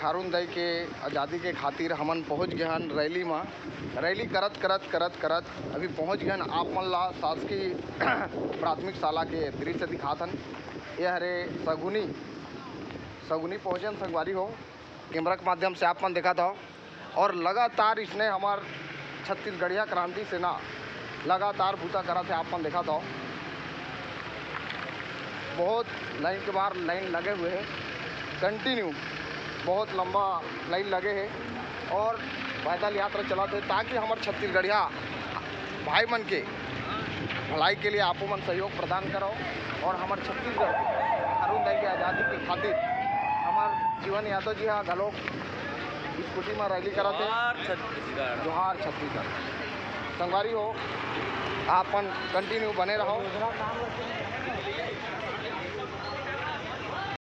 खारून दई के आज़ादी के खातिर हमन पहुँच गए हन रैली में। रैली करत करत करत करत अभी पहुँच गए आप मन ला शासकीय प्राथमिक शाला के दृश्य दिखाथन। ये हरे सगुनी पहुँचन संगवारी हो, कैमरा के माध्यम से आप मन देखा था। और लगातार इसने हमार छत्तीसगढ़िया क्रांति सेना लगातार बूता करा थे, आप मन देखा था। बहुत लाइन के बाहर लाइन लगे हुए हैं, कंटिन्यू बहुत लंबा लाइन लगे हैं और पैदल यात्रा चलाते ताकि हमारे छत्तीसगढ़िया भाई मन के भलाई के लिए आपो मन सहयोग प्रदान करो और हमारे छत्तीसगढ़ खारून दई के आज़ादी की खातिर हमारे जीवन यादव जी हाँ घलोक स्कूटी में रैली कराते। जोहार छत्तीसगढ़ संगवारी हो, आप मन कंटिन्यू बने रहो।